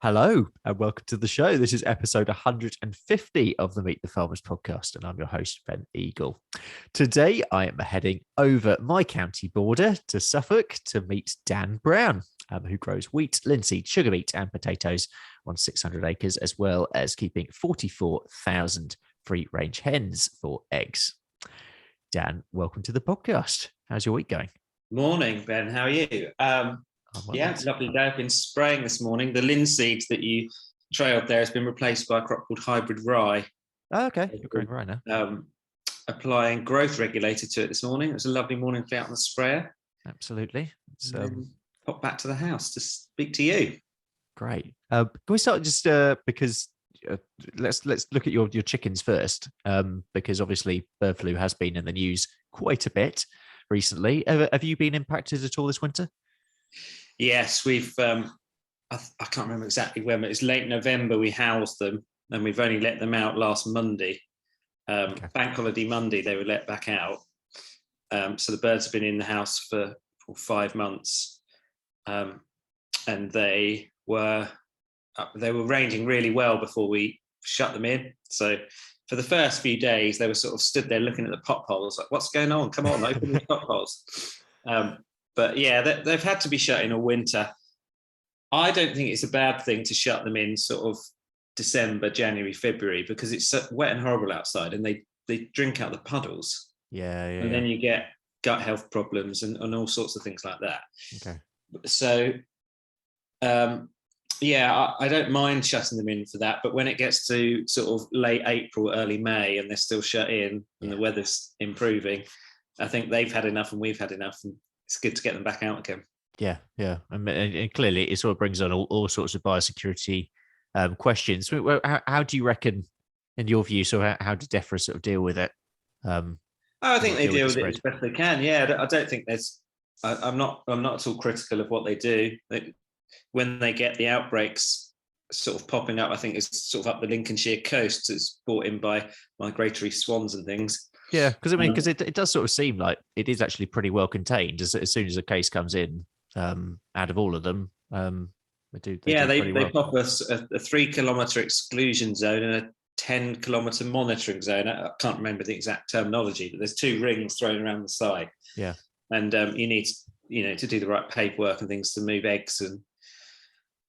Hello and welcome to the show. This is episode 150 of the Meet the Farmers podcast, and I'm your host, Ben Eagle. Today, I am heading over my county border to Suffolk to meet Dan Brown, who grows wheat, linseed, sugar beet, and potatoes on 600 acres, as well as keeping 44,000 free-range hens for eggs. Dan, welcome to the podcast. How's your week going? Morning, Ben. How are you? It's a lovely day. I've been spraying this morning. The linseed that you trailed there has been replaced by a crop called hybrid rye. Oh, okay. You're growing rye now. Applying growth regulator to it this morning. It was a lovely morning to be out on the sprayer. Absolutely. Pop back to the house to speak to you. Great. Can we start just because let's look at your chickens first, because obviously bird flu has been in the news quite a bit recently. Have you been impacted at all this winter? Yes, we've. I can't remember exactly when, but it's late November. We housed them, and we've only let them out last Monday. Bank holiday Monday, they were let back out. So the birds have been in the house for 5 months, and they were ranging really well before we shut them in. So for the first few days, they were sort of stood there looking at the potholes, like, "What's going on? Come on, open the potholes." But yeah, they've had to be shut in all winter. I don't think it's a bad thing to shut them in sort of December, January, February, because it's so wet and horrible outside, and they drink out the puddles. And then you get gut health problems and all sorts of things like that. Okay. So, I don't mind shutting them in for that. But when it gets to sort of late April, early May, and they're still shut in and the weather's improving, I think they've had enough and we've had enough. And it's good to get them back out again. Yeah. And clearly it sort of brings on all sorts of biosecurity questions. How do you reckon, in your view, so how do DEFRA sort of deal with it? I think they deal with it as best they can. Yeah, I don't think there's. I'm not at all critical of what they do. When they get the outbreaks sort of popping up, I think it's sort of up the Lincolnshire coast. It's brought in by migratory swans and things. Yeah, because it does sort of seem like it is actually pretty well contained. As soon as a case comes in, out of all of them, they do they pop us a 3 kilometre exclusion zone and a 10 kilometre monitoring zone. I can't remember the exact terminology, but there's 2 rings thrown around the side. Yeah, and you need to do the right paperwork and things to move eggs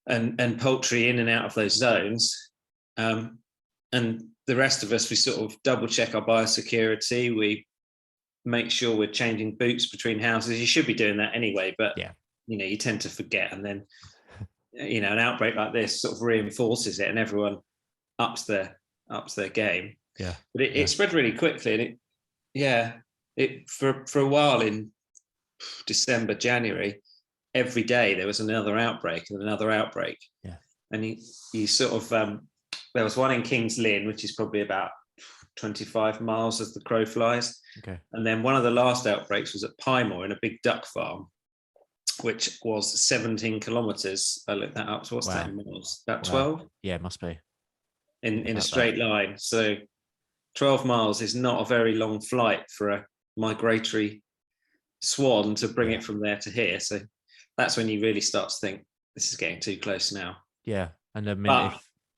and poultry in and out of those zones. And the rest of us, we sort of double check our biosecurity. We make sure we're changing boots between houses. You should be doing that anyway, but you tend to forget, and then an outbreak like this sort of reinforces it, and everyone ups their game. Yeah, but it spread really quickly, and it for a while in December, January, every day there was another outbreak and another outbreak. Yeah, and you sort of there was one in King's Lynn, which is probably about 25 miles as the crow flies. Okay. And then one of the last outbreaks was at Piemore in a big duck farm, which was 17 kilometres. I looked that up. So what's that in miles? About 12? Yeah, it must be. In a straight line. So 12 miles is not a very long flight for a migratory swan to bring it from there to here. So that's when you really start to think, this is getting too close now. Yeah. And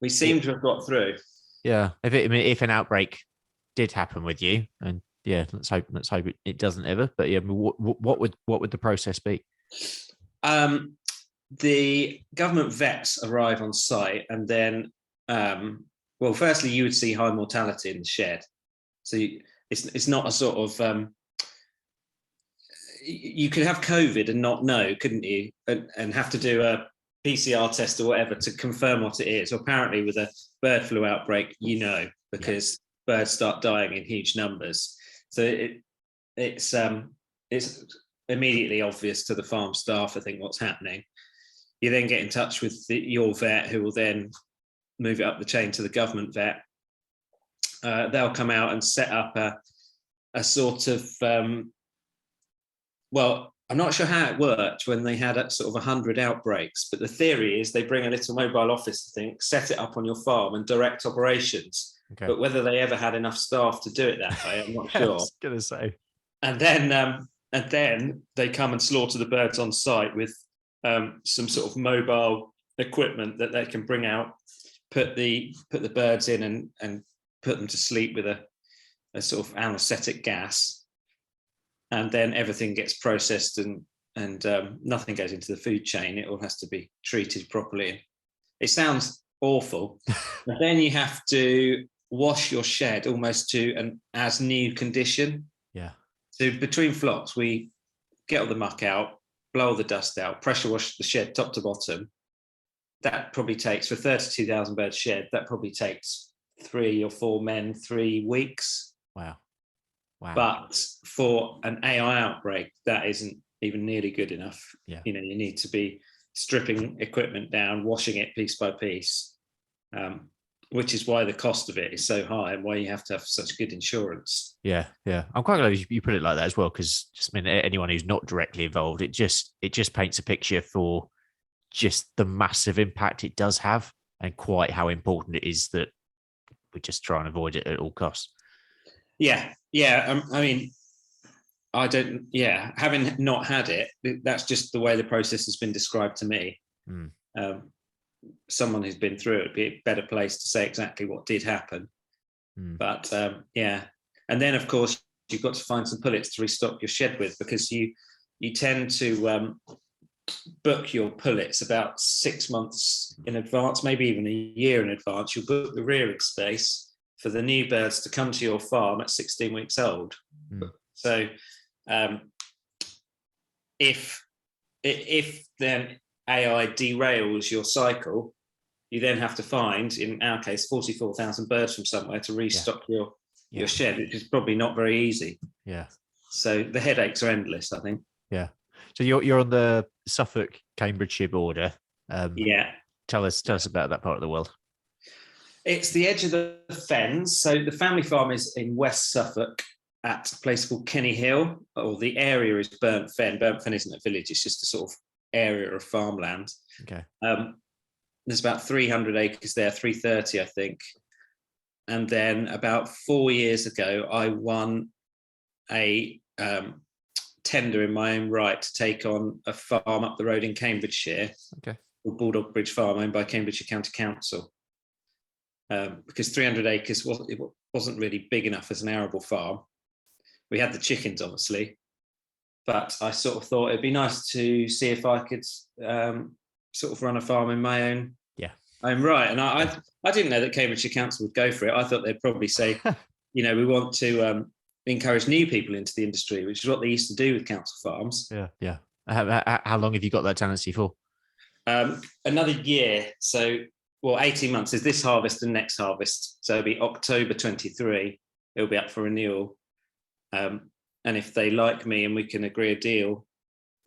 we seem to have got through. Yeah. If an outbreak did happen with you, and let's hope it doesn't ever. But what would the process be? The government vets arrive on site, and then, firstly, you would see high mortality in the shed. So it's not a sort of you could have COVID and not know, couldn't you? And have to do a PCR test or whatever to confirm what it is. Or apparently with a bird flu outbreak, because birds start dying in huge numbers. So it's immediately obvious to the farm staff, I think, what's happening. You then get in touch with your vet, who will then move it up the chain to the government vet. They'll come out and set up a sort of, I'm not sure how it worked when they had sort of 100 outbreaks, but the theory is they bring a little mobile office, I think, set it up on your farm and direct operations. Okay. But whether they ever had enough staff to do it that way, I'm not sure. I was going to say. And then they come and slaughter the birds on site with some sort of mobile equipment that they can bring out, put the birds in and put them to sleep with a sort of anesthetic gas, and then everything gets processed and nothing goes into the food chain. It all has to be treated properly. It sounds awful, but then you have to wash your shed almost to an as new condition. Yeah. So between flocks, we get all the muck out, blow all the dust out, pressure wash the shed top to bottom. That probably takes, for 32,000 bird shed, that probably takes 3 or 4 men, 3 weeks. Wow. But for an AI outbreak, that isn't even nearly good enough. Yeah. You need to be stripping equipment down, washing it piece by piece, which is why the cost of it is so high and why you have to have such good insurance. Yeah. I'm quite glad you put it like that as well, because anyone who's not directly involved, it just paints a picture for just the massive impact it does have, and quite how important it is that we just try and avoid it at all costs. Yeah. I mean, having not had it, that's just the way the process has been described to me. Someone who's been through it would be a better place to say exactly what did happen. But and then of course you've got to find some pullets to restock your shed with, because you tend to book your pullets about 6 months in advance, maybe even a year in advance. You'll book the rearing space for the new birds to come to your farm at 16 weeks old. So if then AI derails your cycle, you then have to find, in our case, 44,000 birds from somewhere to restock your shed, which is probably not very easy. Yeah. So the headaches are endless, I think. Yeah. So you're on the Suffolk, Cambridgeshire border. Tell us about that part of the world. It's the edge of the fens. So the family farm is in West Suffolk at a place called Kenny Hill, or the area is Burnt Fen. Burnt Fen isn't a village, it's just a sort of area of farmland. Okay. There's about 300 acres there, 330, I think. And then about 4 years ago, I won a tender in my own right to take on a farm up the road in Cambridgeshire, called Bulldog Bridge Farm, owned by Cambridgeshire County Council. Because 300 acres wasn't really big enough as an arable farm. We had the chickens, obviously, but I sort of thought it'd be nice to see if I could sort of run a farm in my own right. And I didn't know that Cambridgeshire Council would go for it. I thought they'd probably say, we want to encourage new people into the industry, which is what they used to do with council farms. Yeah. How long have you got that tenancy for? Another year. So, 18 months is this harvest and next harvest. So it'll be October 23. It'll be up for renewal. And if they like me and we can agree a deal,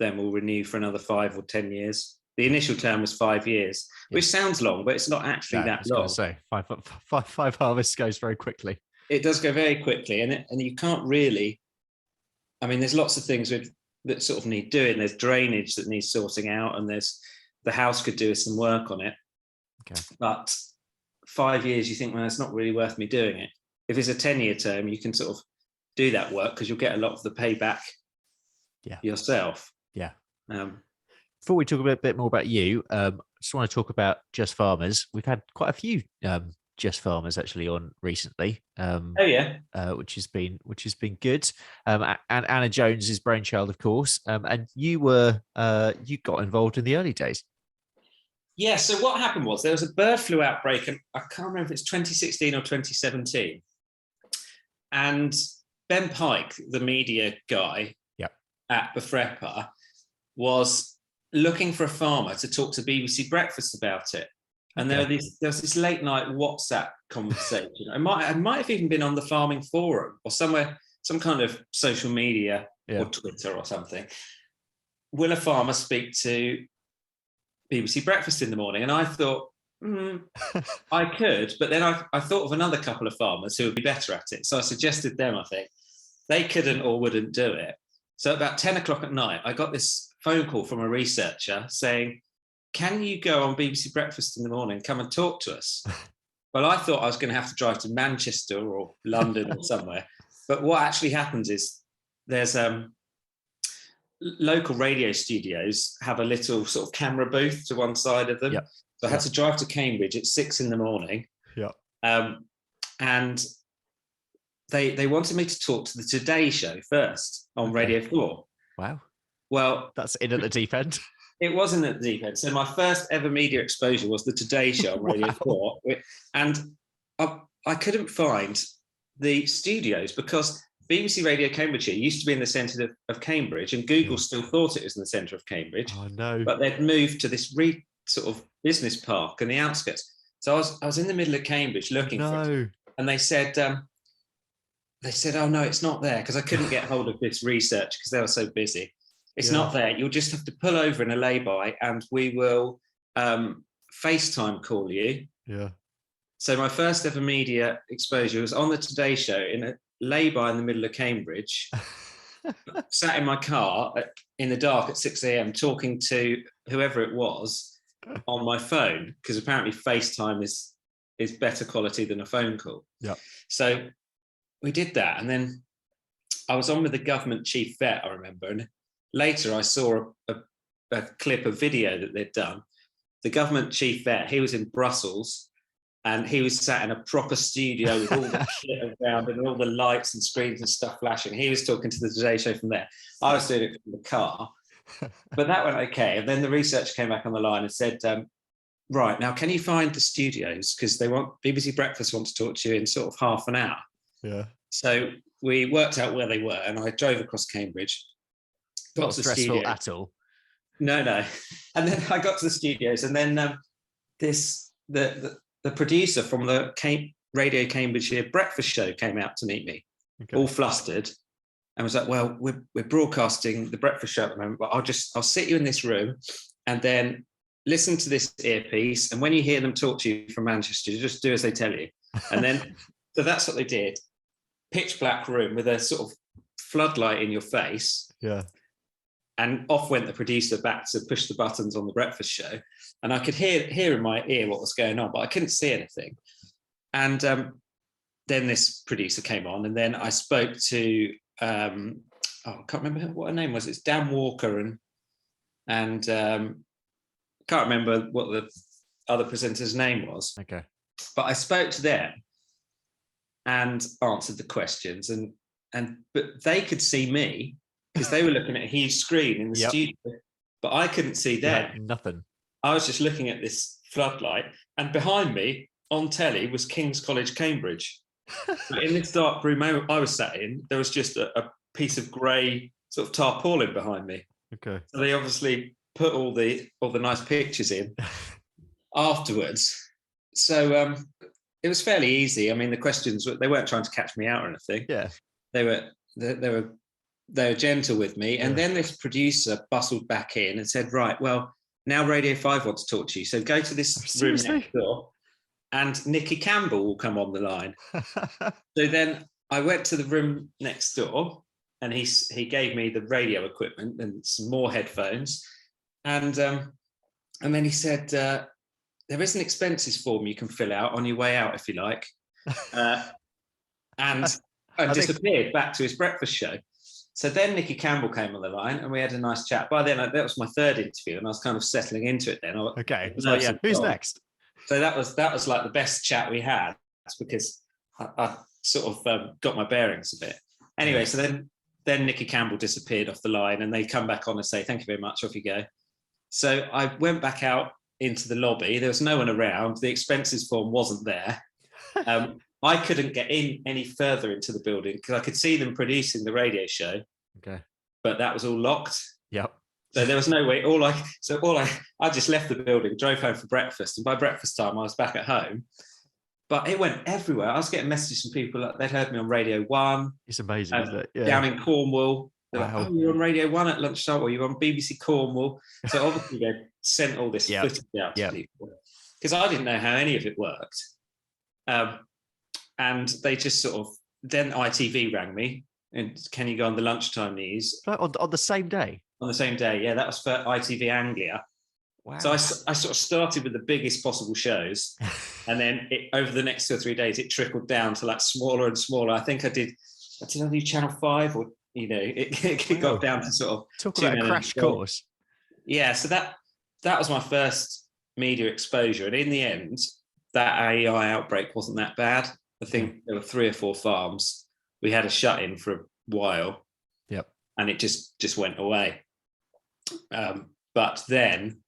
then we'll renew for another 5 or 10 years. The initial term was 5 years, which sounds long, but it's not actually that long. I was going to say, five harvests goes very quickly. It does go very quickly, and you can't really. I mean, there's lots of things that sort of need doing. There's drainage that needs sorting out, and there's the house could do some work on it. Okay. But 5 years, you think, well, it's not really worth me doing it. If it's a 10-year term, you can sort of do that work because you'll get a lot of the payback yourself. Yeah. Before we talk a bit more about you, I just want to talk about Just Farmers. We've had quite a few Just Farmers actually on recently. Which has been good. And Anna Jones's brainchild, of course. And you got involved in the early days. Yeah. So what happened was there was a bird flu outbreak, and I can't remember if it's 2016 or 2017. And Ben Pike, the media guy at Befrepa, was looking for a farmer to talk to BBC Breakfast about it. And there was this late night WhatsApp conversation. It might have even been on the Farming Forum or somewhere, some kind of social media or Twitter or something. Will a farmer speak to BBC Breakfast in the morning? And I thought, I could, but then I thought of another couple of farmers who would be better at it. So I suggested them, I think. They couldn't or wouldn't do it. So about 10 o'clock at night, I got this phone call from a researcher saying, can you go on BBC Breakfast in the morning, come and talk to us? Well, I thought I was going to have to drive to Manchester or London or somewhere. But what actually happens is there's local radio studios have a little sort of camera booth to one side of them. Yep. So I had to drive to Cambridge at 6 a.m. Yeah. And they wanted me to talk to the Today Show first on Radio 4. Wow. Well, that's in at the deep end. It wasn't at the deep end. So my first ever media exposure was the Today Show on Radio 4. And I couldn't find the studios because BBC Radio Cambridgeshire used to be in the centre of Cambridge, and Google still thought it was in the centre of Cambridge. Oh, no. But they'd moved to this sort of business park in the outskirts. So I was in the middle of Cambridge looking for it. And they said, oh, no, it's not there, because I couldn't get hold of this research because they were so busy. It's not there. You'll just have to pull over in a lay-by and we will FaceTime call you. Yeah. So my first ever media exposure was on the Today Show in a lay-by in the middle of Cambridge, sat in my car in the dark at 6 a.m. talking to whoever it was on my phone, because apparently FaceTime is better quality than a phone call. Yeah. So we did that. And then I was on with the government chief vet, I remember. And later I saw a clip of video that they'd done. The government chief vet, he was in Brussels, and he was sat in a proper studio with all the shit around and all the lights and screens and stuff flashing. He was talking to the Today Show from there. I was doing it from the car, but that went okay. And then the researcher came back on the line and said, right, now can you find the studios? Because BBC Breakfast want to talk to you in sort of half an hour. Yeah. So we worked out where they were, and I drove across Cambridge. Not stressful at all. No. And then I got to the studios, and then the producer from the Radio Cambridgeshire breakfast show came out to meet me, all flustered, and was like, "Well, we're broadcasting the breakfast show at the moment, but I'll sit you in this room, and then listen to this earpiece, and when you hear them talk to you from Manchester, just do as they tell you." And then so that's what they did. Pitch black room with a sort of floodlight in your face. Yeah. And off went the producer back to push the buttons on the breakfast show. And I could hear in my ear what was going on, but I couldn't see anything. And then this producer came on, and then I spoke to, I can't remember what her name was. It's Dan Walker and can't remember what the other presenter's name was. Okay. But I spoke to them and answered the questions, but they could see me, because they were looking at a huge screen in the studio, but I couldn't see them. Yeah, nothing. I was just looking at this floodlight, and behind me on telly was King's College, Cambridge. But in this dark room I was sat in, there was just a piece of grey sort of tarpaulin behind me. Okay. So they obviously put all the nice pictures in afterwards. So it was fairly easy. I mean, the questions, they weren't trying to catch me out or anything. Yeah. They were gentle with me. And then this producer bustled back in and said, right, well, now Radio 5 wants to talk to you. So go to this room next door, and Nicky Campbell will come on the line. So then I went to the room next door, and he gave me the radio equipment and some more headphones. And then he said, there is an expenses form you can fill out on your way out, if you like. And disappeared back to his breakfast show. So then Nicky Campbell came on the line, and we had a nice chat. By then, that was my third interview, and I was kind of settling into it then. Okay. So who's next? So that was like the best chat we had. That's because I sort of got my bearings a bit. Anyway, so then Nicky Campbell disappeared off the line, and they come back on and say, thank you very much, off you go. So I went back out into the lobby. There was no one around. The expenses form wasn't there. I couldn't get in any further into the building because I could see them producing the radio show. Okay. But that was all locked. Yep. So there was no way. I just left the building, drove home for breakfast, and by breakfast time I was back at home. But it went everywhere. I was getting messages from people they'd heard me on Radio 1. It's amazing, isn't it? Yeah. Down in Cornwall. They're like, oh, you're on Radio 1 at lunchtime, or you're on BBC Cornwall. So obviously they sent all this footage out to people, because I didn't know how any of it worked. And they just sort of, then ITV rang me, and can you go on the lunchtime news? On the same day? On the same day, yeah. That was for ITV Anglia. Wow. So I sort of started with the biggest possible shows, and then over the next 2 or 3 days, it trickled down to like smaller and smaller. I think I did Channel 5, or, it got down to sort of... Talk about a crash course. Yeah, so that was my first media exposure. And in the end, that AI outbreak wasn't that bad. I think there were 3 or 4 farms. We had a shut-in for a while. Yep. And it just went away. But then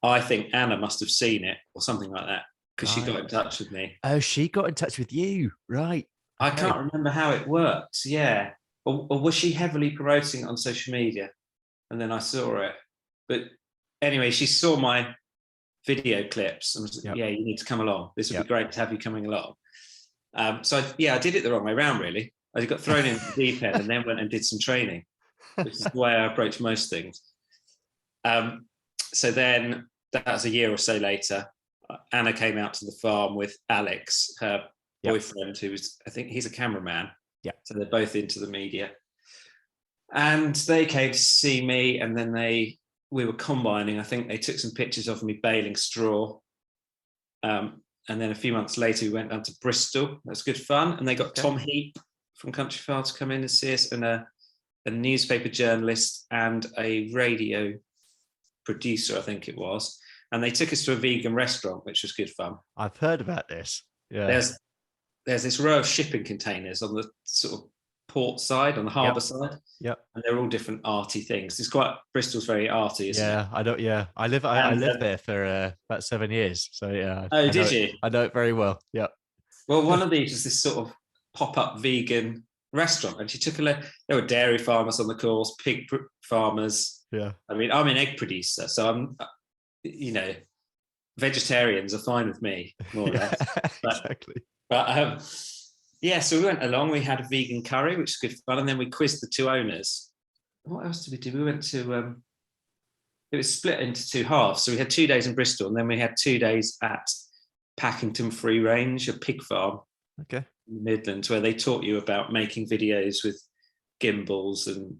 I think Anna must have seen it or something like that, because she got in touch with me. Oh, she got in touch with you, right? Okay. I can't remember how it works. Yeah. Or was she heavily promoting it on social media? And then I saw it. But anyway, she saw my video clips and was like, yeah, you need to come along. This would be great to have you coming along. So I did it the wrong way around, really. I got thrown into the deep end and then went and did some training, which is the way I approach most things. So then that was a year or so later. Anna came out to the farm with Alex, her boyfriend, who was, I think he's a cameraman. Yeah. So they're both into the media. And they came to see me, and then we were combining. I think they took some pictures of me baling straw. And then a few months later, we went down to Bristol. That's good fun. And they got Tom Heap from Country File to come in and see us, and a newspaper journalist and a radio producer, I think it was. And they took us to a vegan restaurant, which was good fun. I've heard about this. Yeah. There's this row of shipping containers on the sort of port side, on the harbour side. Yep. And they're all different arty things. Bristol's very arty, isn't it? Yeah, I don't. Yeah, I lived there for about 7 years. So yeah. Oh, did you? I know it very well. Yeah. Well, one of these was this sort of pop-up vegan restaurant, and she took there were dairy farmers on the course, pig farmers. Yeah. I mean, I'm an egg producer, so I'm, vegetarians are fine with me, more or less. Exactly. But so we went along. We had a vegan curry, which was good fun, and then we quizzed the 2 owners. What else did we do? We went to it was split into 2 halves. So we had 2 days in Bristol, and then we had 2 days at Packington Free Range, a pig farm. Okay. In the Midlands, where they taught you about making videos with gimbals and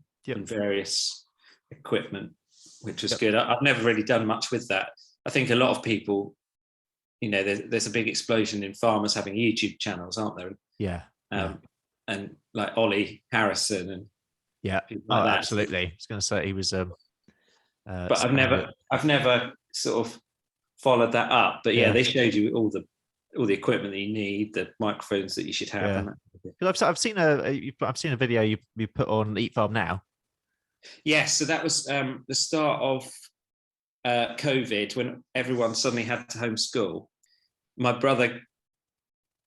various equipment, which was good. I've never really done much with that. I think a lot of people, there's a big explosion in farmers having YouTube channels, aren't there? Yeah. And like Ollie Harrison and absolutely. I was going to say he was. But I've never sort of followed that up. But they showed you all the equipment that you need, the microphones that you should have. Yeah. I've seen a video you put on Eat Farm Now. Yes, so that was the start of COVID, when everyone suddenly had to homeschool. My brother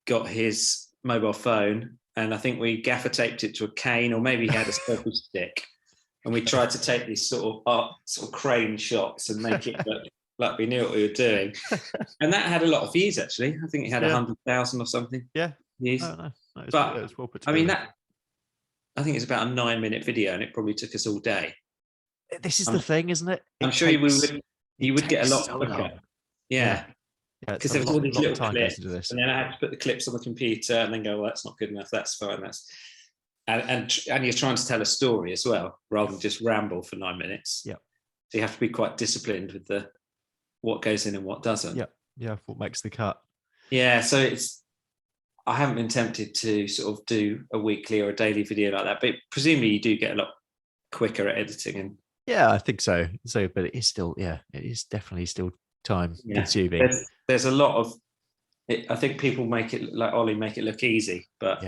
got his mobile phone, and I think we gaffer taped it to a cane, or maybe he had a selfie stick, and we tried to take these sort of crane shots and make it look like we knew what we were doing. And that had a lot of views, actually. I think it had 100,000 or something. Yeah. Views. Oh, no. But it was well put together. I think it's about a 9-minute video, and it probably took us all day. This is the thing, isn't it? I'm sure you would get a lot quicker. Yeah. Because there was all these little clips, and then I had to put the clips on the computer and then go, well, that's not good enough. That's fine. And you're trying to tell a story as well, rather than just ramble for 9 minutes. Yeah. So you have to be quite disciplined with what goes in and what doesn't. Yeah. Yeah. What makes the cut. Yeah. So I haven't been tempted to sort of do a weekly or a daily video like that, but presumably you do get a lot quicker at editing. And yeah, I think so. But it is definitely still time consuming. There's a lot of I think people make it, like Ollie, make it look easy, but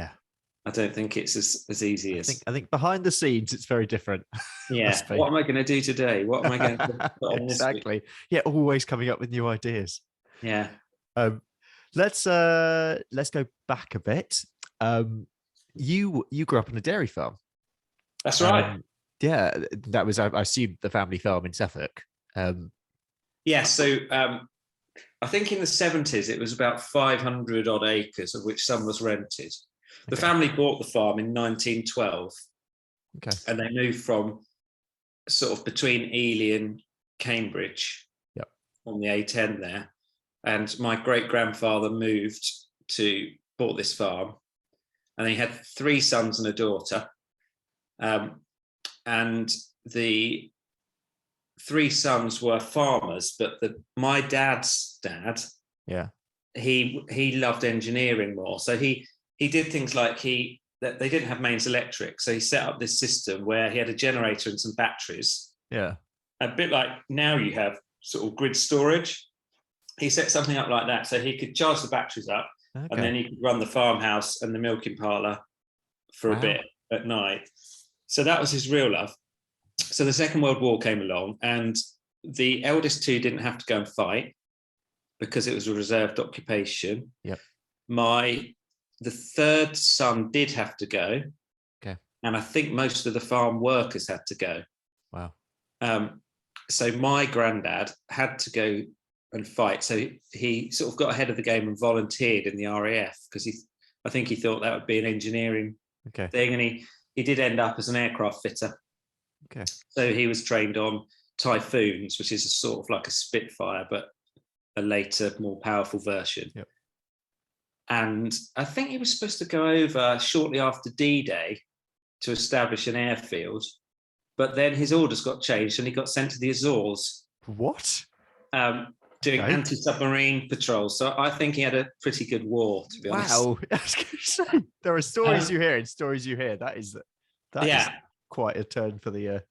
I don't think it's as easy as. I think behind the scenes it's very different. Yeah. What am I going to do today? What am I going to put on exactly. This week? Yeah, always coming up with new ideas. Yeah. Let's go back a bit. You grew up on a dairy farm. That's right. Yeah, that was, I assume, the family farm in Suffolk. Yeah, so I think in the 70s it was about 500 odd acres, of which some was rented. The family bought the farm in 1912. Okay. And they moved from sort of between Ely and Cambridge on the A10 there. And my great-grandfather bought this farm, and he had 3 sons and a daughter. And the 3 sons were farmers, but my dad's dad, he loved engineering more. So he did things like they didn't have mains electric, so he set up this system where he had a generator and some batteries. Yeah, a bit like now you have sort of grid storage. he set something up like that so he could charge the batteries up, and then he could run the farmhouse and the milking parlour for a bit at night. So that was his real love. So the Second World War came along, and the eldest two didn't have to go and fight because it was a reserved occupation. Yep. The third son did have to go. Okay. And I think most of the farm workers had to go. Wow. So my granddad had to go and fight. So he sort of got ahead of the game and volunteered in the RAF because I think he thought that would be an engineering thing. And he did end up as an aircraft fitter. Okay. So he was trained on Typhoons, which is a sort of like a Spitfire, but a later, more powerful version. Yep. And I think he was supposed to go over shortly after D-Day to establish an airfield, but then his orders got changed and he got sent to the Azores. What? Doing anti-submarine patrols. So I think he had a pretty good war, to be honest. Wow. There are stories you hear and stories you hear. That is quite a turn for the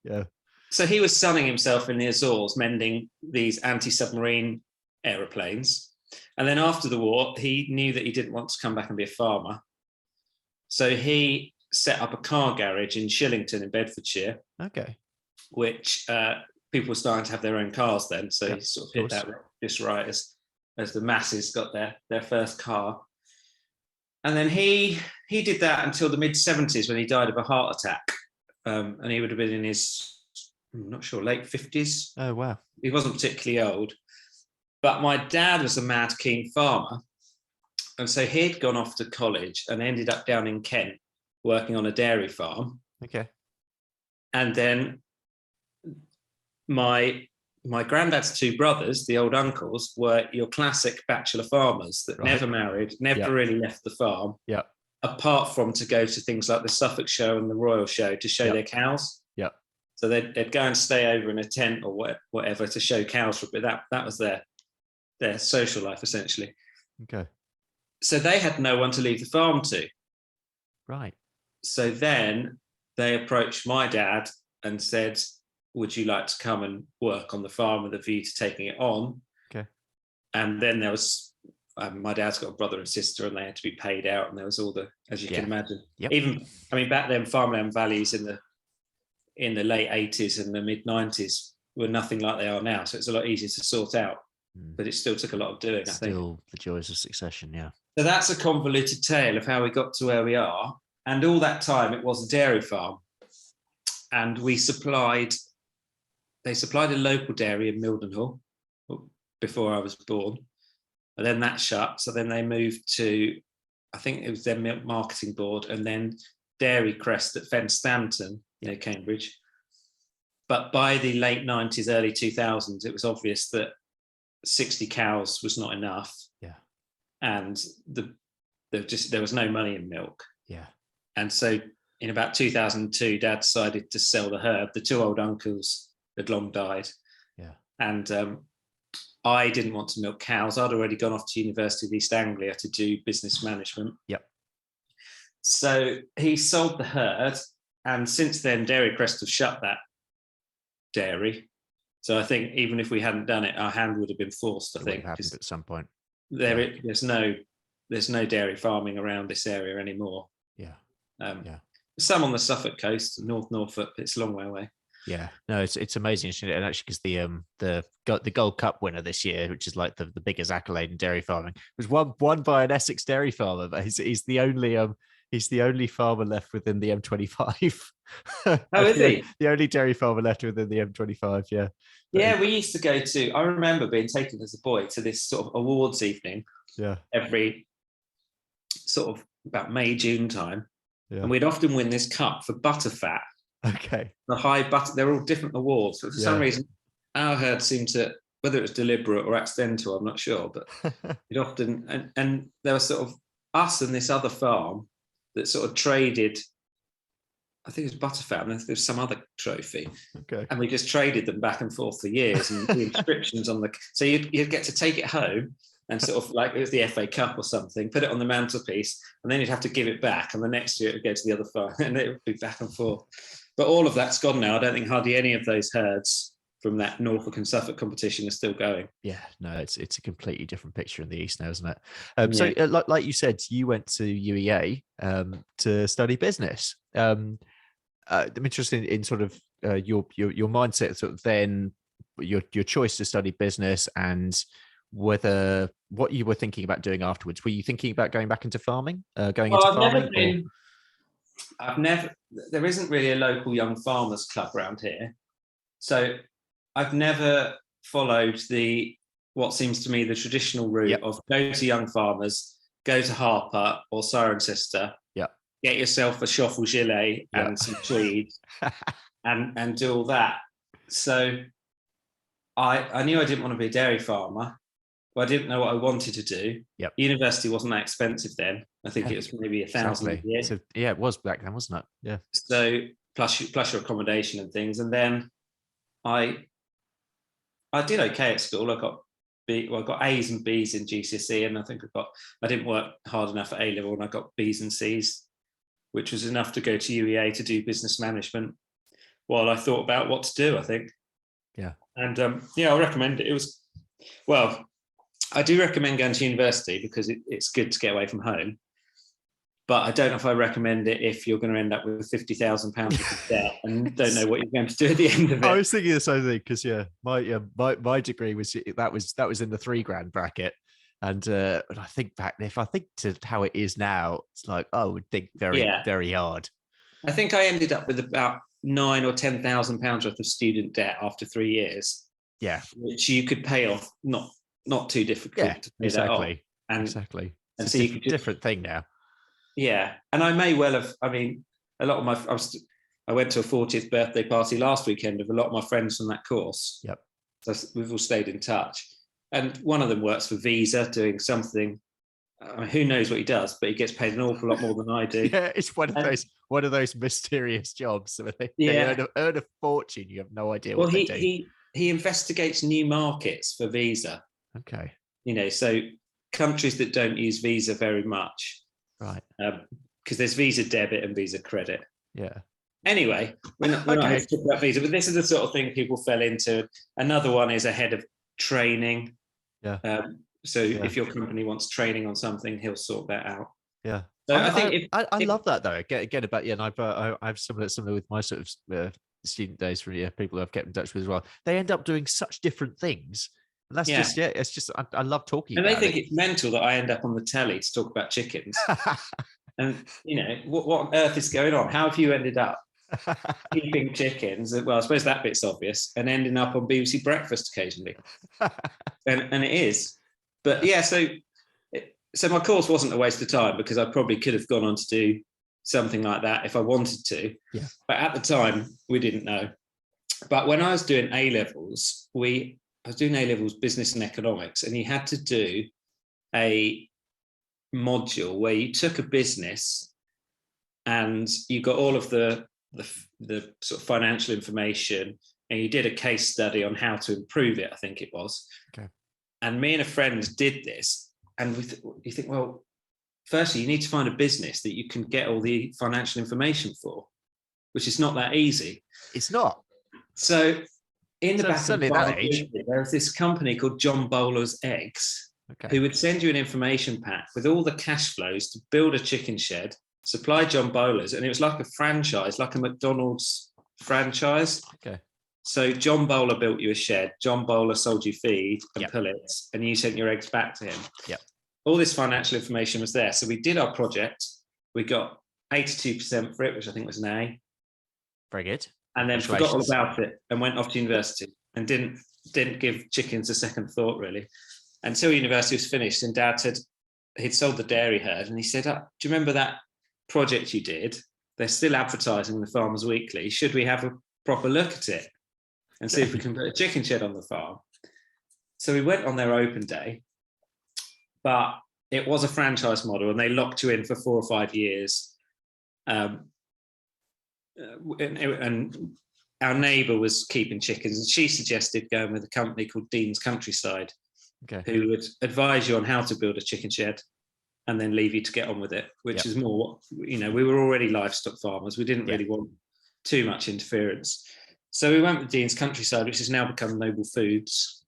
So he was sunning himself in the Azores, mending these anti-submarine aeroplanes. And then after the war, he knew that he didn't want to come back and be a farmer. So he set up a car garage in Shillington in Bedfordshire. Okay. Which people were starting to have their own cars then. So he sort of hit that just right as the masses got their first car. And then he did that until the mid-70s when he died of a heart attack. And he would have been in his, I'm not sure, late 50s. Oh, wow. He wasn't particularly old. But my dad was a mad keen farmer. And so he'd gone off to college and ended up down in Kent working on a dairy farm. Okay. And then my granddad's two brothers, the old uncles, were your classic bachelor farmers that never married, never really left the farm. Yeah. Apart from to go to things like the Suffolk show and the Royal show to show their cows. Yeah. So they'd go and stay over in a tent or whatever to show cows for a bit. That was their social life, essentially. Okay. So they had no one to leave the farm to. Right. So then they approached my dad and said, would you like to come and work on the farm with a view to taking it on? Okay. And then there was, my dad's got a brother and sister and they had to be paid out. And there was all the, as you can imagine, even, I mean, back then farmland values in the late 80s and the mid 90s were nothing like they are now. So it's a lot easier to sort out. But it still took a lot of doing, I think. Still the joys of succession, yeah. So that's a convoluted tale of how we got to where we are. And all that time, it was a dairy farm. And they supplied a local dairy in Mildenhall before I was born. And then that shut. So then they moved to, I think it was their milk marketing board, and then Dairy Crest at Fenstanton near Cambridge. But by the late 90s, early 2000s, it was obvious that 60 cows was not enough. Yeah. And there was no money in milk. Yeah. And so in about 2002, Dad decided to sell the herd. The two old uncles had long died. Yeah. And I didn't want to milk cows. I'd already gone off to University of East Anglia to do business management. Yep. So he sold the herd. And since then, Dairy Crest have shut that dairy. So I think even if we hadn't done it, our hand would have been forced, I think. Happened at some point. There's no dairy farming around this area anymore. Yeah. Some on the Suffolk coast, North Norfolk, it's a long way away. Yeah, no, it's amazing, and actually, because the Gold Cup winner this year, which is like the biggest accolade in dairy farming, was won by an Essex dairy farmer. But he's the only farmer left within the M25. Oh, is he? The only dairy farmer left within the M25. Yeah. Yeah, we used to go to. I remember being taken as a boy to this sort of awards evening. Yeah. Every sort of about May, June time. Yeah. And we'd often win this cup for butterfat. Okay. The high butter, they're all different awards. But for some reason, our herd seemed to, whether it was deliberate or accidental, I'm not sure, but it often, and there was sort of us and this other farm that sort of traded, I think it was butterfat, and there's some other trophy. Okay. And we just traded them back and forth for years, and the inscriptions on the, so you'd get to take it home and sort of like it was the FA Cup or something, put it on the mantelpiece, and then you'd have to give it back. And the next year it would go to the other farm, and it would be back and forth. But all of that's gone now. I don't think hardly any of those herds from that Norfolk and Suffolk competition are still going. Yeah, no, it's a completely different picture in the East now, isn't it? Yeah. So, like you said, you went to UEA to study business. I'm interested in sort of your mindset, sort of then your choice to study business, and whether what you were thinking about doing afterwards. Were you thinking about going back into farming, going Well, into I've never farming, or? been. I've never. There isn't really a local young farmers club around here, so I've never followed what seems to me the traditional route Yep. of go to young farmers, go to Harper or Cirencester, Yeah. get yourself a Schoffel gilet Yeah. and some tweed, and do all that. So I knew I didn't want to be a dairy farmer, but I didn't know what I wanted to do. Yep. University wasn't that expensive then. I think it was maybe $1,000 a year. So yeah, it was back then, wasn't it? Yeah. So plus your accommodation and things, and then I did okay at school. I got A's and B's in GCSE, and I think I didn't work hard enough at A level, and I got B's and C's, which was enough to go to UEA to do business management while I thought about what to do, I think. Yeah. And I recommend it. I do recommend going to university because it's good to get away from home. But I don't know if I recommend it if you're going to end up with £50,000 of debt and don't know what you're going to do at the end of it. I was thinking the same thing because my degree was that was in the £3,000 bracket, and I think if I think to how it is now, it's like I would think very hard. I think I ended up with about £9,000 or £10,000 worth of student debt after 3 years. Yeah, which you could pay off, not too difficult to pay exactly. That off. Exactly. And it's so a different thing now. Yeah, and I may well have. I mean, a lot of I went to a 40th birthday party last weekend of a lot of my friends from that course. Yep. So we've all stayed in touch, and one of them works for Visa doing something. Who knows what he does, but he gets paid an awful lot more than I do. Yeah, it's one of those mysterious jobs where they earn a fortune. You have no idea what they do. He investigates new markets for Visa. Okay. So countries that don't use Visa very much. Right. Because there's Visa debit and Visa credit. Yeah. Anyway, we're not here to talk about Visa, but this is the sort of thing people fell into. Another one is a head of training. Yeah. If your company wants training on something, he'll sort that out. Yeah. So I love that though. Again about and I've similar with my sort of student days from people who I've kept in touch with as well. They end up doing such different things. And that's it's just I love talking about it. And they think it's mental that I end up on the telly to talk about chickens. And what on earth is going on? How have you ended up keeping chickens? Well, I suppose that bit's obvious, and ending up on BBC Breakfast occasionally. and it is. But yeah, so my course wasn't a waste of time because I probably could have gone on to do something like that if I wanted to. Yeah. But at the time, we didn't know. But when I was doing A-levels, I was doing A-levels business and economics, and you had to do a module where you took a business and you got all of the sort of financial information, and you did a case study on how to improve it, I think it was. Okay. And me and a friend did this, and you think, well, firstly, you need to find a business that you can get all the financial information for, which is not that easy. It's not. So in the back of that age, there was this company called John Bowler's Eggs, who would send you an information pack with all the cash flows to build a chicken shed, supply John Bowler's, and it was like a franchise, like a McDonald's franchise. Okay. So John Bowler built you a shed, John Bowler sold you feed and pullets, and you sent your eggs back to him. Yep. All this financial information was there. So we did our project. We got 82% for it, which I think was an A. Very good. And then forgot all about it and went off to university and didn't give chickens a second thought, really, until university was finished. And Dad said he'd sold the dairy herd, and he said, do you remember that project you did? They're still advertising the Farmers Weekly. Should we have a proper look at it and see if we can put a chicken shed on the farm? So we went on their open day, but it was a franchise model, and they locked you in for 4 or 5 years. And our neighbour was keeping chickens, and she suggested going with a company called Dean's Countryside, who would advise you on how to build a chicken shed and then leave you to get on with it, which is more, we were already livestock farmers. We didn't really want too much interference. So we went with Dean's Countryside, which has now become Noble Foods.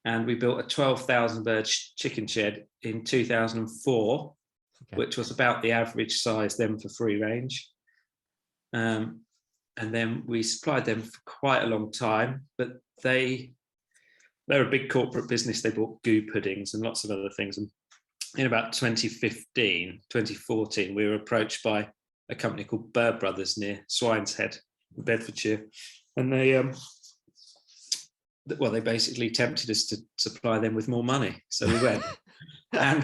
And we built a 12,000 bird chicken shed in 2004, which was about the average size then for free range. And then we supplied them for quite a long time, but they're a big corporate business. They bought goo puddings and lots of other things. And in about 2014, we were approached by a company called Bird Brothers near Swine's Head in Bedfordshire. And they basically tempted us to supply them with more money. So we went. and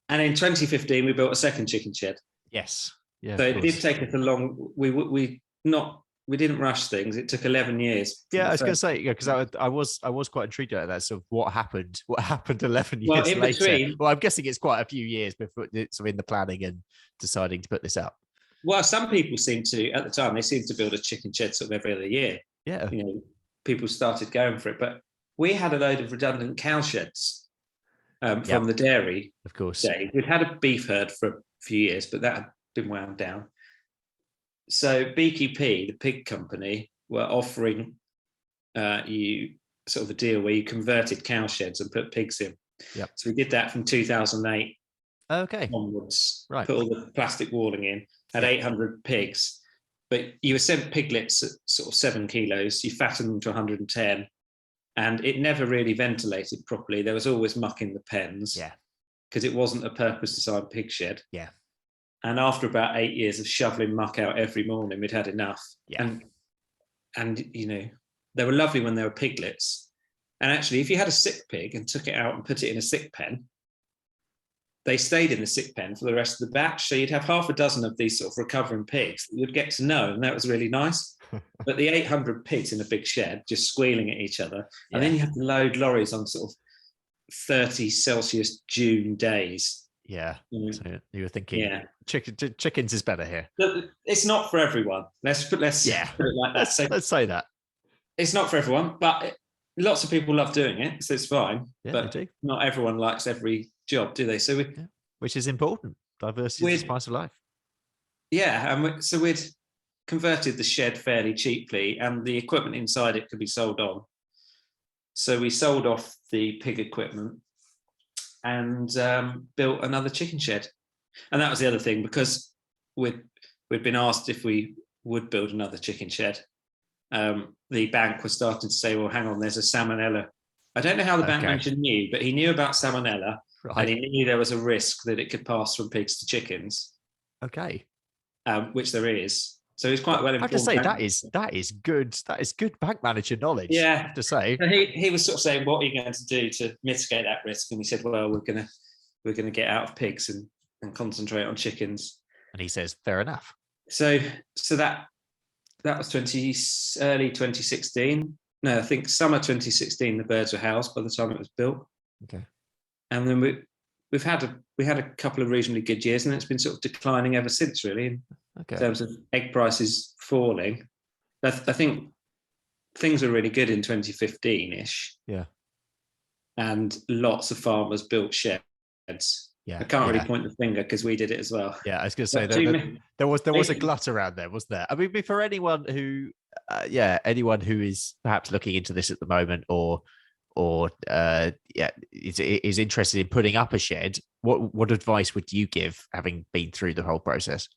in 2015, we built a second chicken shed. Yes. Yeah. So it did take us a long. We didn't rush things. It took 11 years. Yeah, I was going to say, because I was quite intrigued at that. So what happened? What happened 11 years later? Between, well, I'm guessing it's quite a few years before it's in the planning and deciding to put this up. Well, some people seem to, at the time, they seemed to build a chicken shed sort of every other year. Yeah. People started going for it. But we had a load of redundant cow sheds from the dairy. Of course. We'd had a beef herd for a few years, but that had been wound down. So BKP, the pig company, were offering you sort of a deal where you converted cow sheds and put pigs in. Yep. So we did that from 2008 onwards. Right. Put all the plastic walling in, had 800 pigs, but you were sent piglets at sort of 7 kilos, you fattened them to 110, and it never really ventilated properly. There was always muck in the pens. Yeah. Because it wasn't a purpose-designed pig shed. Yeah. And after about 8 years of shoveling muck out every morning, we'd had enough. Yeah. And they were lovely when they were piglets. And actually, if you had a sick pig and took it out and put it in a sick pen, they stayed in the sick pen for the rest of the batch. So you'd have half a dozen of these sort of recovering pigs that you'd get to know, and that was really nice. But the 800 pigs in a big shed just squealing at each other. And then you have to load lorries on sort of 30 Celsius June days. Yeah. So you were thinking, chickens is better here. It's not for everyone. Let's put it like that. Let's say that. It's not for everyone, but lots of people love doing it, so it's fine. Yeah, but they do. Not everyone likes every job, do they? So which is important. Diversity is the spice of life. Yeah, and so we'd converted the shed fairly cheaply, and the equipment inside it could be sold on. So we sold off the pig equipment and built another chicken shed. And that was the other thing, because we'd been asked if we would build another chicken shed. The bank was starting to say, well, hang on, there's a salmonella. I don't know how the bank manager knew, but he knew about salmonella, and he knew there was a risk that it could pass from pigs to chickens. Okay. Which there is. So he's quite well informed. I have to say that is good. That is good bank manager knowledge. Yeah. I have to say. So he was sort of saying, what are you going to do to mitigate that risk? And he said, well, we're gonna get out of pigs and concentrate on chickens. And he says, fair enough. So that was early 2016. No, I think summer 2016 the birds were housed by the time it was built. Okay. And then we had a couple of reasonably good years, and it's been sort of declining ever since, really. In terms of egg prices falling. I think things were really good in 2015-ish. Yeah. And lots of farmers built sheds. Yeah. I can't really point the finger because we did it as well. Yeah, I was going to say there was a glut around there, wasn't there? I mean, for anyone who is perhaps looking into this at the moment or is interested in putting up a shed, what advice would you give, having been through the whole process?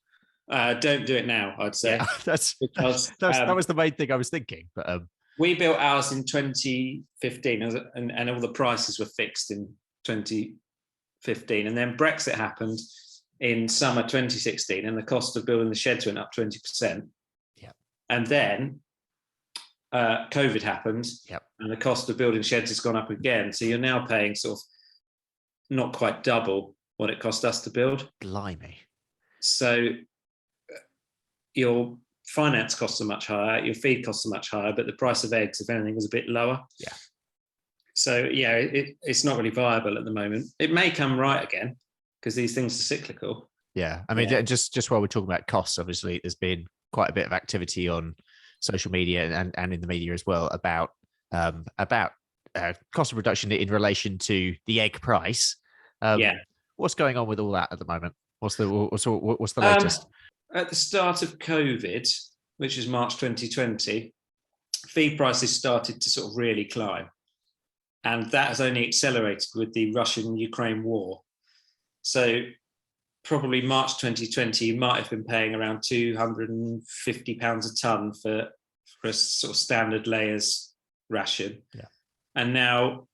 Don't do it now, I'd say. Yeah, that was the main thing I was thinking. But we built ours in 2015, and all the prices were fixed in 2015, and then Brexit happened in summer 2016, and the cost of building the sheds went up 20%. Yeah, and then COVID happened. Yep. And the cost of building sheds has gone up again. So you're now paying sort of not quite double what it cost us to build. Blimey. So your finance costs are much higher, your feed costs are much higher, but the price of eggs, if anything, was a bit lower. Yeah. So yeah, it's not really viable at the moment. It may come right again because these things are cyclical. Yeah. I mean, just while we're talking about costs, obviously there's been quite a bit of activity on social media and in the media as well about cost of reduction in relation to the egg price. What's going on with all that at the moment? What's the latest? At the start of COVID, which was March 2020, feed prices started to sort of really climb. And that has only accelerated with the Russian-Ukraine war. So probably March 2020, you might have been paying around £250 a tonne for a sort of standard layers ration. Yeah. And now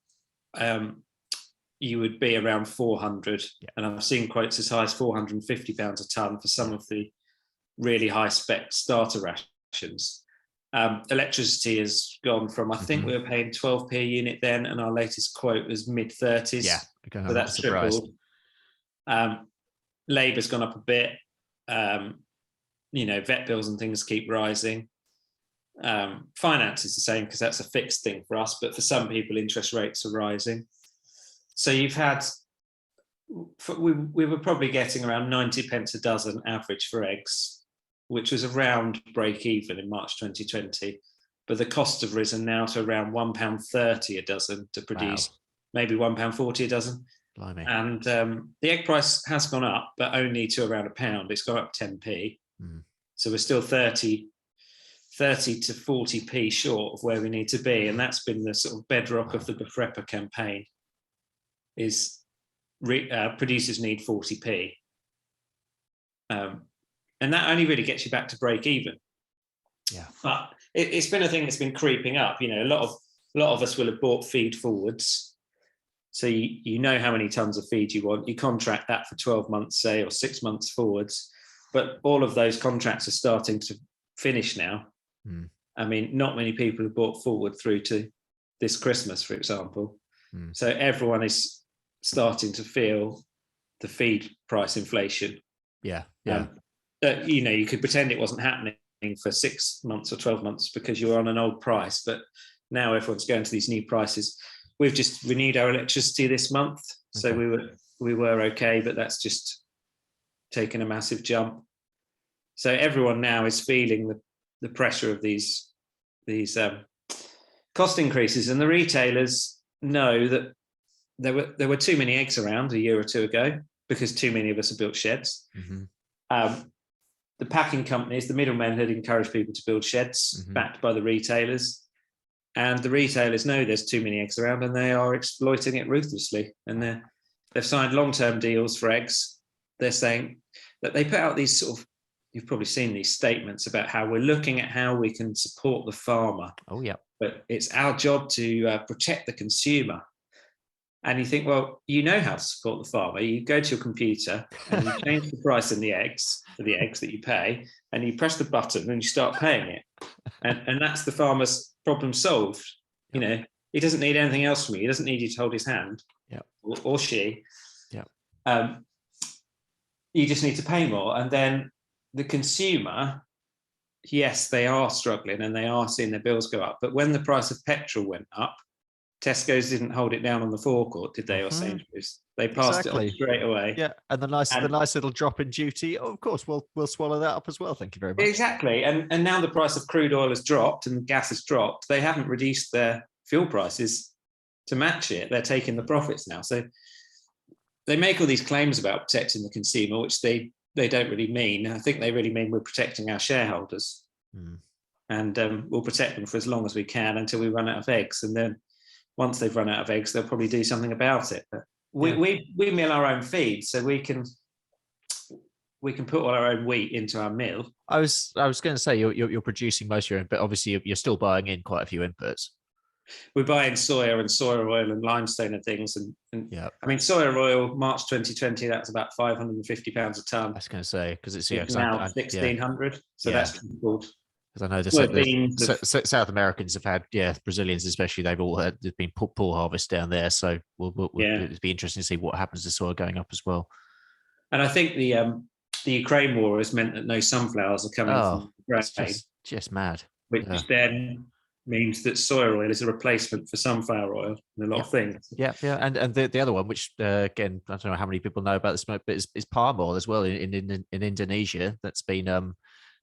you would be around 400. Yeah. And I've seen quotes as high as £450 a tonne for some of the really high spec starter rations. Electricity has gone from, I think we were paying 12p a unit then, and our latest quote was mid-30s. Yeah, so that's tripled. Labour's gone up a bit. Vet bills and things keep rising. Finance is the same because that's a fixed thing for us, but for some people, interest rates are rising. So you've had, we were probably getting around 90p a dozen average for eggs, which was around break even in March 2020. But the costs have risen now to around £1.30 a dozen to produce, maybe £1.40 a dozen. Blimey. And the egg price has gone up, but only to around £1. It's gone up 10p. So we're still 30 to 40p short of where we need to be. And that's been the sort of bedrock of the BEFREPA campaign, is producers need 40p. And that only really gets you back to break even. Yeah. But it's been a thing that's been creeping up. A lot of us will have bought feed forwards. So you know how many tons of feed you want. You contract that for 12 months, say, or 6 months forwards. But all of those contracts are starting to finish now. I mean, not many people have bought forward through to this Christmas, for example. So everyone is starting to feel the feed price inflation. Yeah. You could pretend it wasn't happening for 6 months or 12 months because you're on an old price, but now everyone's going to these new prices. We've just renewed our electricity this month, so we were okay, but that's just taken a massive jump. So everyone now is feeling the pressure of these cost increases, and the retailers know that there were too many eggs around a year or two ago because too many of us have built sheds. The packing companies, the middlemen, had encouraged people to build sheds backed by the retailers. And the retailers know there's too many eggs around and they are exploiting it ruthlessly. And they've signed long-term deals for eggs. They're saying that they put out these sort of, you've probably seen these statements about how we're looking at how we can support the farmer. Oh, yeah. But it's our job to protect the consumer. And you think, well, you know how to support the farmer. You go to your computer and you change the price in the eggs, for the eggs that you pay, and you press the button and you start paying it. And that's the farmer's problem solved. He doesn't need anything else from you. He doesn't need you to hold his hand, or she. You just need to pay more. And then the consumer, yes, they are struggling and they are seeing their bills go up. But when the price of petrol went up, Tesco's didn't hold it down on the forecourt, did they, or Sainsbury's? They passed it on straight away. Yeah, and the nice little drop in duty. Oh, of course, we'll swallow that up as well. Thank you very much. Exactly, and now the price of crude oil has dropped and gas has dropped. They haven't reduced their fuel prices to match it. They're taking the profits now. So they make all these claims about protecting the consumer, which they don't really mean. I think they really mean we're protecting our shareholders, and we'll protect them for as long as we can until we run out of eggs, and then once they've run out of eggs, they'll probably do something about it. But we mill our own feed, so we can put all our own wheat into our mill. I was going to say you're producing most of your own, but obviously you're still buying in quite a few inputs. We're buying soya and soya oil and limestone and things. And I mean, soya oil, March 2020, that's about £550 a tonne. I was going to say, because it's now 1,600. So that's tripled. Because I know the South Americans have had, Brazilians especially, they've all had, there's been poor harvest down there. So it'd be interesting to see what happens to soil going up as well. And I think the Ukraine war has meant that no sunflowers are coming from Ukraine. Just mad. Which then means that soya oil is a replacement for sunflower oil in a lot of things. Yeah. And the other one, which again, I don't know how many people know about this, but is palm oil as well in Indonesia. That's been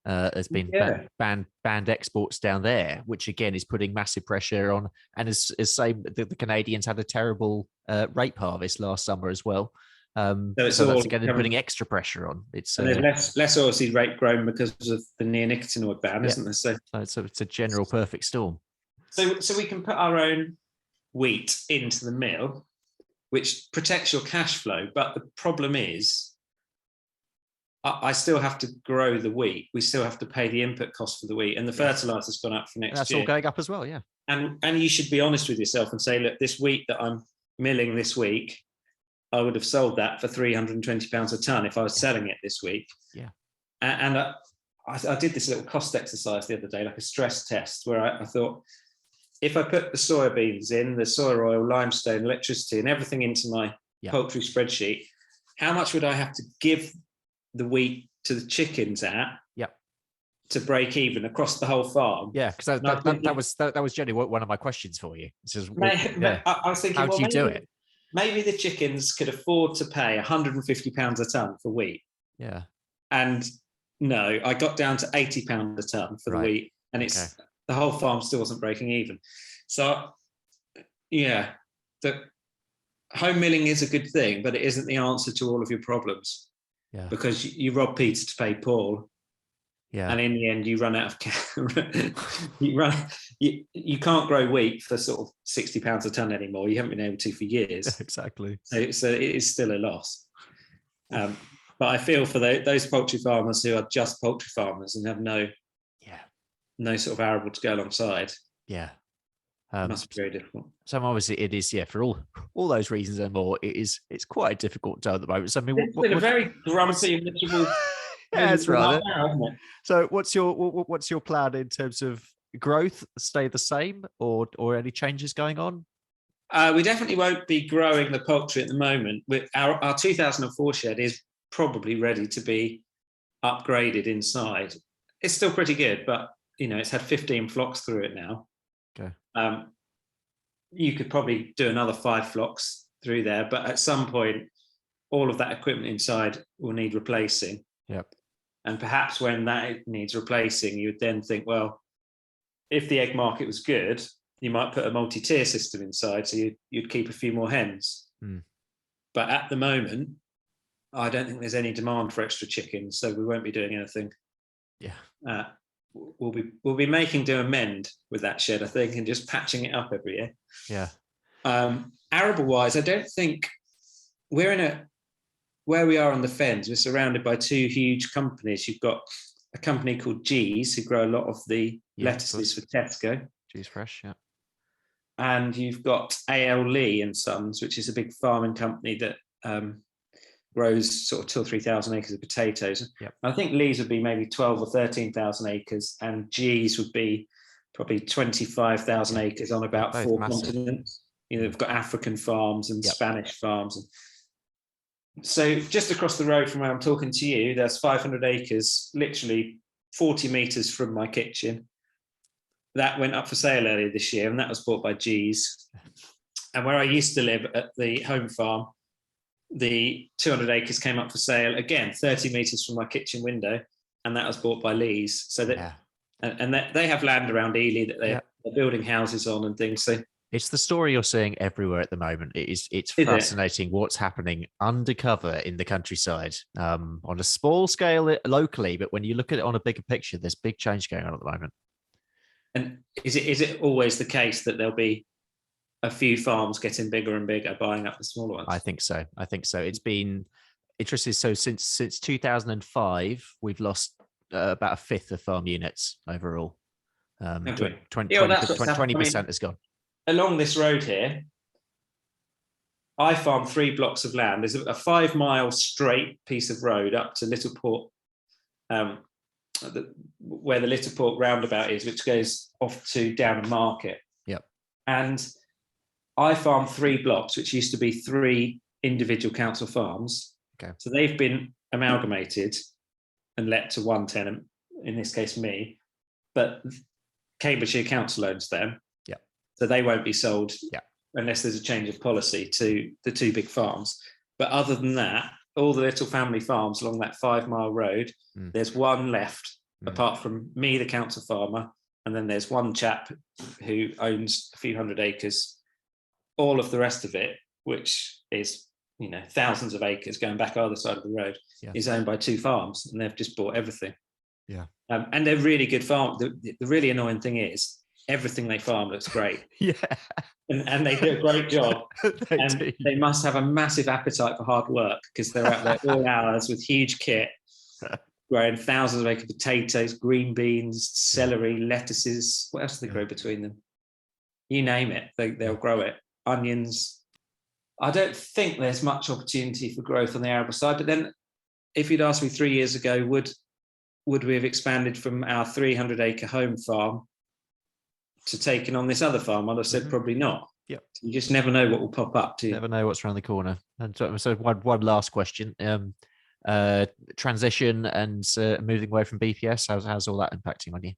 has been banned exports down there, which again is putting massive pressure on. And as same, the Canadians had a terrible rape harvest last summer as well. So it's So all that's again putting extra pressure on. It's and there's less oilseed rape grown because of the neonicotinoid ban, Yeah. isn't there? So it's a general perfect storm. So we can put our own wheat into the mill, which protects your cash flow. But the problem is, I still have to grow the wheat. We still have to pay the input cost for the wheat, and the fertilizer's gone up for next That's year. all going up as well, yeah. And you should be honest with yourself and say, look, this wheat that I'm milling this week, I would have sold that for £320 a ton if I was selling it this week. Yeah. And I did this little cost exercise the other day, like a stress test, where I thought, if I put the soybeans in, the soya oil, limestone, electricity, and everything into my poultry spreadsheet, how much would I have to give the wheat to the chickens at to break even across the whole farm? Yeah, because that was generally one of my questions for you. I was thinking, how do you do it? Maybe the chickens could afford to pay £150 a ton for wheat. Yeah. And no, I got down to £80 a ton for the wheat, and it's the whole farm still wasn't breaking even. So yeah, the home milling is a good thing, but it isn't the answer to all of your problems. Yeah. Because you rob Peter to pay Paul. Yeah. And in the end, you run out of cash. You can't grow wheat for sort of £60 a ton anymore. You haven't been able to for years. Exactly. So it is still a loss. But I feel for those poultry farmers who are just poultry farmers and have no sort of arable to go alongside. Yeah. It must be very difficult. So obviously it is, for all those reasons and more, it's quite a difficult time at the moment. So I mean, it's been a very grumpy and miserable. Yeah, that's right. Now, isn't it? So what's your plan in terms of growth? Stay the same, or any changes going on? We definitely won't be growing the poultry at the moment. Our 2004 shed is probably ready to be upgraded inside. It's still pretty good, but it's had 15 flocks through it now. Okay. You could probably do another 5 flocks through there, but at some point, all of that equipment inside will need replacing. Yep. And perhaps when that needs replacing, you would then think, well, if the egg market was good, you might put a multi-tier system inside, so you'd keep a few more hens. But at the moment, I don't think there's any demand for extra chickens, so we won't be doing anything. Yeah. We'll be making do amend with that shed, I think, and just patching it up every year. Yeah. Arable wise, I don't think we're where we are on the fens. We're surrounded by 2 huge companies. You've got a company called G's, who grow a lot of the lettuces for Tesco. G's Fresh, yeah. And you've got A.L. Lee and Sons, which is a big farming company that grows sort of 2,000 or 3,000 acres of potatoes. Yep. I think Lee's would be maybe 12,000 or 13,000 acres, and G's would be probably 25,000 acres on about 4 continents. They've got African farms and Spanish farms. So just across the road from where I'm talking to you, there's 500 acres, literally 40 meters from my kitchen. That went up for sale earlier this year, and that was bought by G's. And where I used to live at the home farm, the 200 acres came up for sale, again, 30 meters from my kitchen window, and that was bought by Lee's. So that, and they have land around Ely that they're building houses on and things. So it's the story you're seeing everywhere at the moment. It's fascinating what's happening undercover in the countryside, on a small scale locally, but when you look at it on a bigger picture, there's big change going on at the moment. And is it always the case that there'll be a few farms getting bigger and bigger, buying up the smaller ones? I think so. It's been interesting. So since 2005, we've lost about a fifth of farm units overall. 20% has gone. Along this road here, I farm 3 blocks of land. There's a 5-mile straight piece of road up to Little Port, where the Little Port roundabout is, which goes off to Downham Market. Yep. And I farm 3 blocks, which used to be 3 individual council farms. Okay. So they've been amalgamated and let to one tenant, in this case me, but Cambridgeshire Council owns them. So they won't be sold unless there's a change of policy to the 2 big farms. But other than that, all the little family farms along that 5-mile road, there's one left, apart from me, the council farmer, and then there's one chap who owns a few hundred acres. All of the rest of it, which is thousands of acres going back either side of the road, is owned by 2 farms, and they've just bought everything. Yeah. And they're really good farm. The really annoying thing is everything they farm looks great. Yeah. And they do a great job. Do. They must have a massive appetite for hard work, because they're out there all hours with huge kit, growing thousands of acres of potatoes, green beans, celery, lettuces. What else do they grow between them? You name it, they'll grow it. Onions. I don't think there's much opportunity for growth on the arable side. But then, if you'd asked me 3 years ago, would we have expanded from our 300-acre home farm to taking on this other farm? I'd have said probably not. Yep. You just never know what will pop up. Do you? Never know what's around the corner. And so one last question: transition and moving away from BPS. How's all that impacting on you?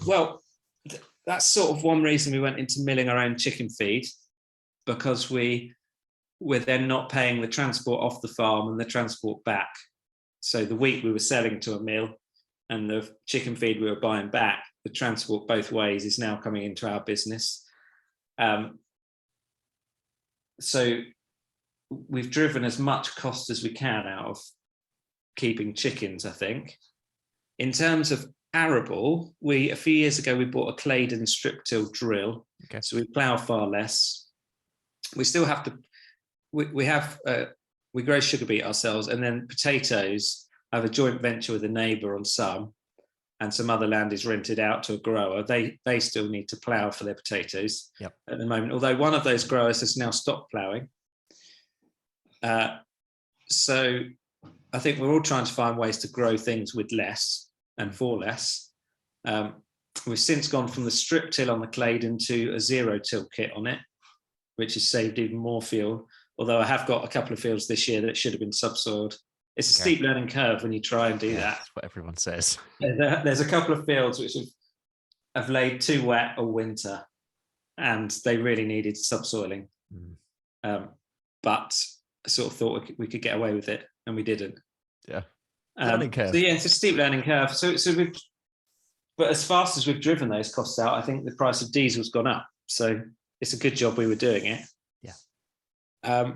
Well, that's sort of one reason we went into milling our own chicken feed, because we're then not paying the transport off the farm and the transport back. So the wheat we were selling to a mill and the chicken feed we were buying back, the transport both ways is now coming into our business. So we've driven as much cost as we can out of keeping chickens, I think. In terms of arable, a few years ago, we bought a Claydon strip till drill. Okay. So we plough far less. We still have to, we grow sugar beet ourselves, and then potatoes. I have a joint venture with a neighbour on some, and some other land is rented out to a grower. They still need to plough for their potatoes at the moment, although one of those growers has now stopped ploughing. So I think we're all trying to find ways to grow things with less and for less. We've since gone from the strip till on the Claydon to a 0-till kit on it, which has saved even more fuel. Although I have got a couple of fields this year that should have been subsoiled. It's a steep learning curve when you try and do that. That's what everyone says. There's a couple of fields which have laid too wet all winter, and they really needed subsoiling. But I sort of thought we could get away with it, and we didn't. Yeah. Learning curve. So it's a steep learning curve. But as fast as we've driven those costs out, I think the price of diesel's gone up. So it's a good job we were doing it. Yeah.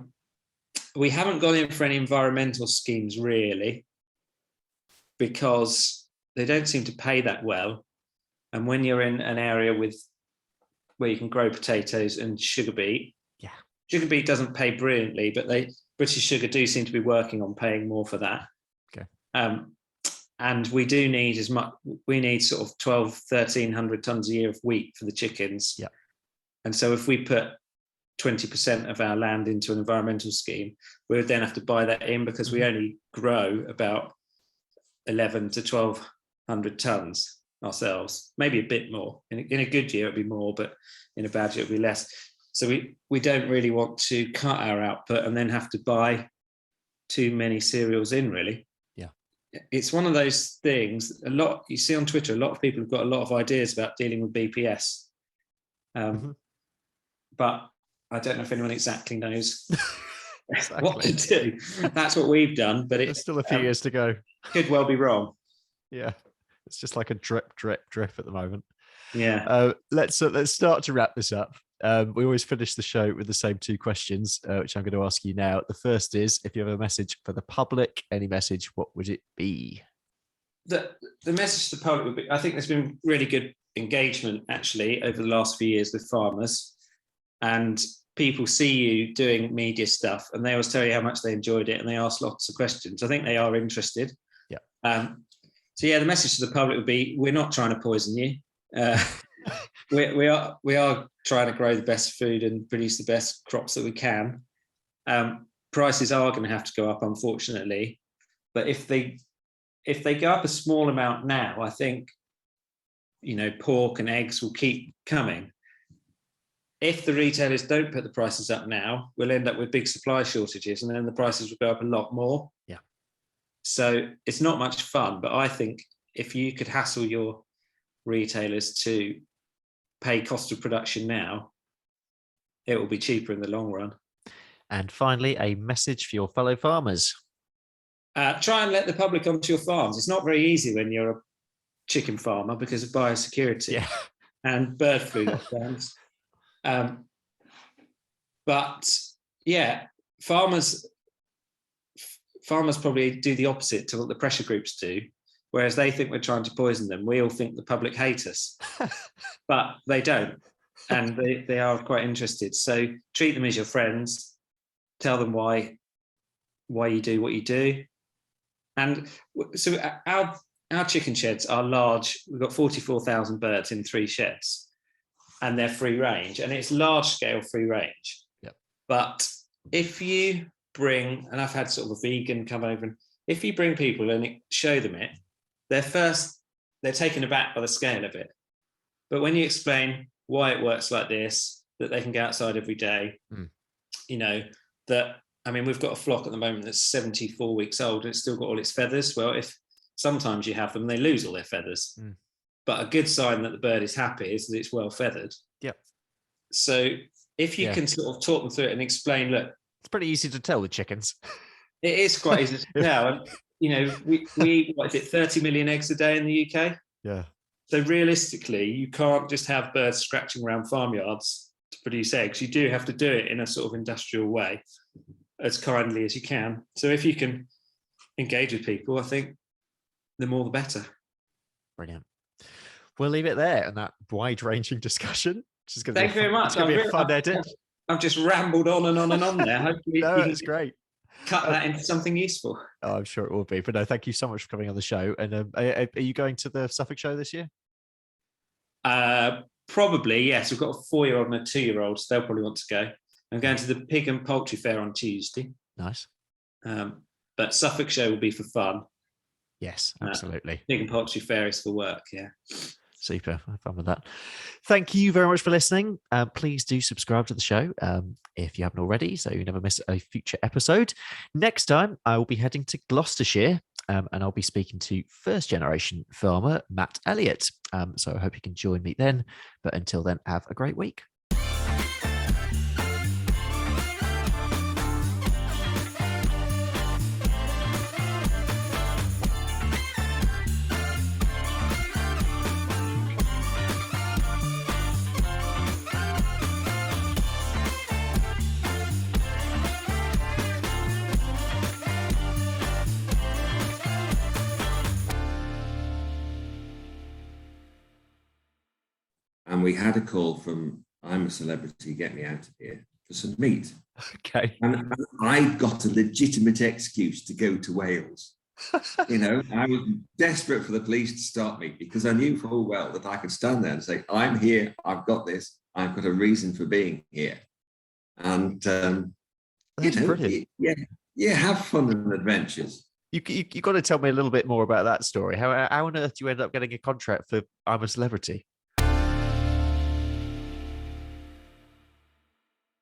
We haven't gone in for any environmental schemes really, because they don't seem to pay that well. And when you're in an area where you can grow potatoes and sugar beet, sugar beet doesn't pay brilliantly, but British Sugar do seem to be working on paying more for that. Okay. And we do need we need sort of 1,300 tons a year of wheat for the chickens. Yeah. And so if we put 20% of our land into an environmental scheme, we would then have to buy that in, because we only grow about 1,100 to 1,200 tons ourselves, maybe a bit more. In a good year, it'd be more, but in a bad year, it'd be less. So we don't really want to cut our output and then have to buy too many cereals in, really. Yeah. It's one of those things, you see on Twitter, a lot of people have got a lot of ideas about dealing with BPS. But I don't know if anyone exactly knows what to do. That's what we've done, but there's still a few years to go. Could well be wrong. Yeah, it's just like a drip at the moment. Yeah. Let's start to wrap this up. We always finish the show with the same 2 questions, which I'm going to ask you now. The first is, if you have a message for the public, any message, what would it be? The message to the public would be, I think there's been really good engagement actually over the last few years with farmers, and people see you doing media stuff and they always tell you how much they enjoyed it, and they ask lots of questions. I think they are interested. Yeah. So the message to the public would be, we're not trying to poison you. We are trying to grow the best food and produce the best crops that we can. Prices are going to have to go up, unfortunately, but if they go up a small amount now, I think pork and eggs will keep coming. If the retailers don't put the prices up now, we'll end up with big supply shortages, and then the prices will go up a lot more. Yeah. So it's not much fun, but I think if you could hassle your retailers to pay cost of production now, it will be cheaper in the long run. And finally, a message for your fellow farmers. Try and let the public onto your farms. It's not very easy when you're a chicken farmer because of biosecurity and bird flu lockdowns. But yeah, farmers probably do the opposite to what the pressure groups do, whereas they think we're trying to poison them. We all think the public hate us, but they don't, and they are quite interested. So treat them as your friends, tell them why you do what you do. And so our chicken sheds are large. We've got 44,000 birds in 3 sheds, and they're free range, and it's large scale free range. Yep. But if you bring, and I've had sort of a vegan come over, and if you bring people and show them it, they're taken aback by the scale of it. But when you explain why it works like this, that they can go outside every day, that, I mean, we've got a flock at the moment that's 74 weeks old and it's still got all its feathers. Well, if sometimes you have them, they lose all their feathers. But a good sign that the bird is happy is that it's well feathered. Yep. So if you can sort of talk them through it and explain, look, it's pretty easy to tell with chickens. It is quite easy to tell. And, we eat, what is it, 30 million eggs a day in the UK? Yeah. So realistically, you can't just have birds scratching around farmyards to produce eggs. You do have to do it in a sort of industrial way, as kindly as you can. So if you can engage with people, I think the more the better. Brilliant. We'll leave it there on that wide-ranging discussion. Thank you very much. It's going to be a fun edit. I've just rambled on and on and on there. Hopefully no, it's great. Cut that into something useful. Oh, I'm sure it will be. But no, thank you so much for coming on the show. And are you going to the Suffolk show this year? Probably, yes. We've got a 4-year-old and a 2-year-old, so they'll probably want to go. I'm going to the Pig and Poultry Fair on Tuesday. Nice. But Suffolk show will be for fun. Yes, absolutely. Pig and Poultry Fair is for work, yeah. Super. Have fun with that. Thank you very much for listening. Please do subscribe to the show if you haven't already, so you never miss a future episode. Next time, I will be heading to Gloucestershire and I'll be speaking to first-generation farmer Matt Elliott. So I hope you can join me then. But until then, have a great week. And we had a call from I'm a Celebrity, get me out of here, for some meat. Okay. And I got a legitimate excuse to go to Wales. I was desperate for the police to stop me because I knew full well that I could stand there and say, I'm here, I've got this, I've got a reason for being here. And, brilliant. Have fun and adventures. You got to tell me a little bit more about that story. How on earth do you end up getting a contract for I'm a Celebrity?